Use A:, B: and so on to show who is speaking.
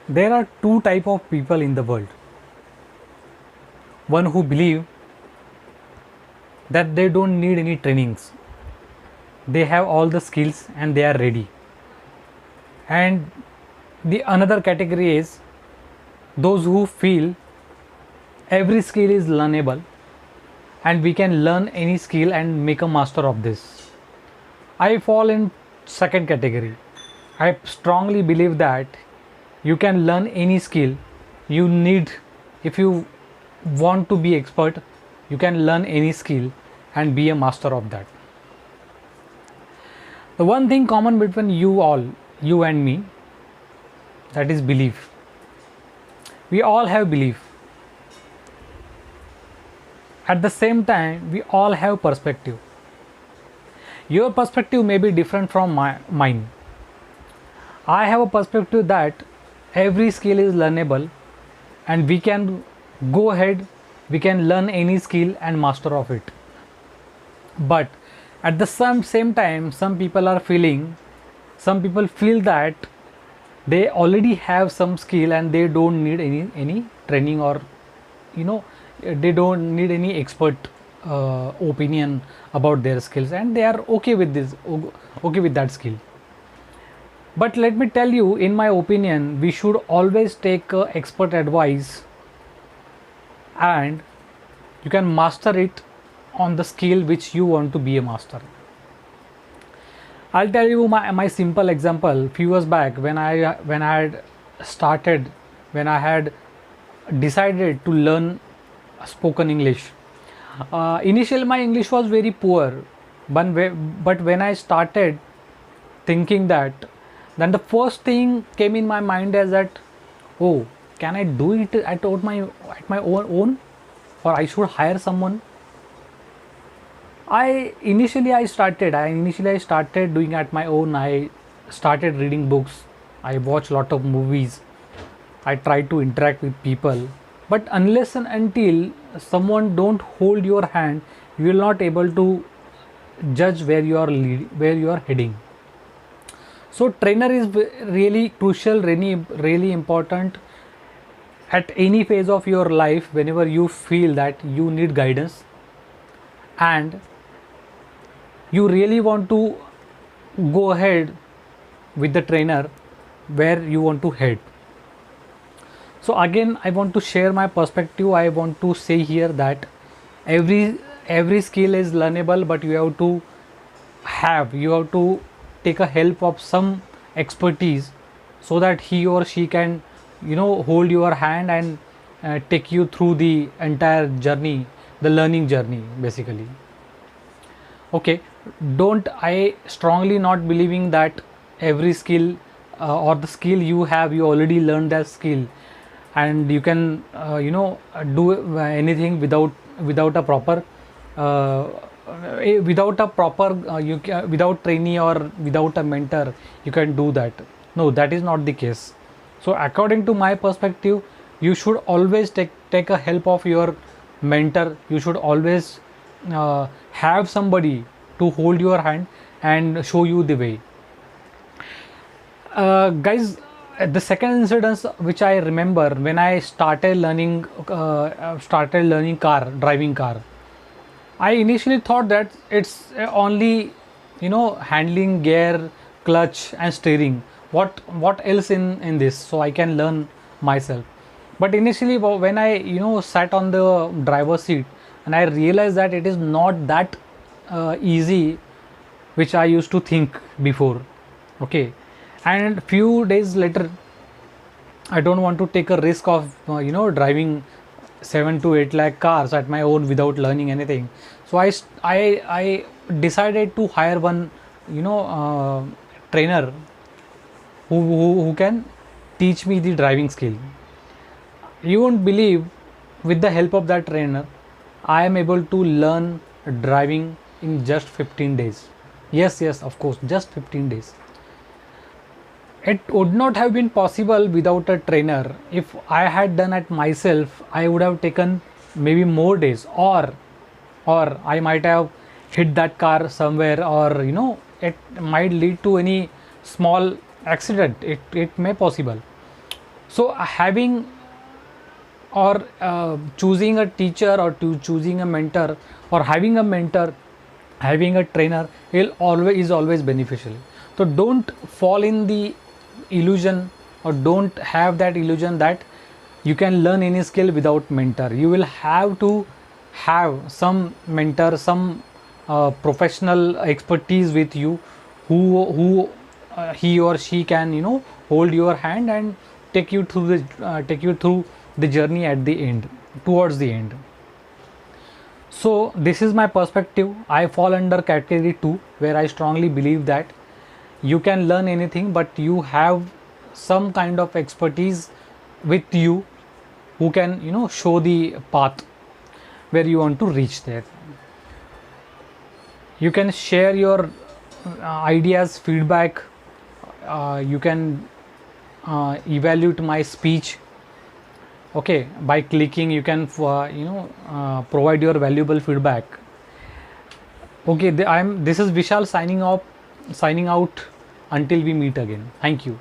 A: There are two type of people in the world. One who believe that they don't need any trainings. They have all the skills and they are ready. And the another category is those who feel every skill is learnable and we can learn any skill and make a master of this. I fall in second category. I strongly believe that you can learn any skill you need. If you want to be expert, you can learn any skill and be a master of that. The one thing common between you all, you and me, that is belief. We all have belief. At the same time, we all have perspective. Your perspective may be different from mine. I have a perspective that every skill is learnable and we can go ahead, we can learn any skill and master of it. But at the same time, some people feel that they already have some skill and they don't need any training, or they don't need any expert opinion about their skills, and they are okay with that skill. But let me tell you, in my opinion, we should always take expert advice and you can master it on the skill which you want to be a master. I'll tell you my simple example. Few years back, when I had decided to learn spoken English. Initially, my English was very poor, but when I started thinking that, then the first thing came in my mind is that, oh, can I do it at my own, or I should hire someone? I initially started doing at my own. I started reading books. I watched lot of movies. I tried to interact with people. But unless and until someone don't hold your hand, you will not able to judge where you are heading. So trainer is really crucial, really important at any phase of your life. Whenever you feel that you need guidance and you really want to go ahead with the trainer where you want to head. So again, I want to share my perspective. I want to say here that every skill is learnable, but you have to take a help of some expertise so that he or she can hold your hand and take you through the entire journey, the learning journey basically. Okay, don't I strongly not believing that every skill or the skill you have, you already learned that skill and you can do anything without a proper without trainee or without a mentor, you can do that. No, that is not the case. So according to my perspective, you should always take a help of your mentor. You should always have somebody to hold your hand and show you the way. Guys, the second incident which I remember, when I started learning driving car, I initially thought that it's only handling, gear, clutch and steering. What else in this, so I can learn myself. But initially when I sat on the driver's seat, and I realized that it is not that easy which I used to think before. Okay, and few days later, I don't want to take a risk of driving 7 to 8 lakh cars at my own without learning anything. So I decided to hire one trainer who can teach me the driving skill. You won't believe, with the help of that trainer, I am able to learn driving in just 15 days. Yes, of course, just 15 days. It would not have been possible without a trainer. If I had done it myself, I would have taken maybe more days, or I might have hit that car somewhere, or it might lead to any small accident. It may possible. So having or choosing a teacher or to choosing a mentor or having a mentor, having a trainer is always beneficial. So don't fall in the illusion or don't have that illusion that you can learn any skill without mentor. You will have to have some mentor, some professional expertise with you, who he or she can, you know, hold your hand and take you through the journey at the end, towards the end. So this is my perspective. I fall under category 2, where I strongly believe that you can learn anything, but you have some kind of expertise with you who can, you know, show the path where you want to reach there. You can share your ideas, feedback. You can evaluate my speech. Okay, by clicking you can provide your valuable feedback. Okay, this is Vishal signing out until we meet again. Thank you.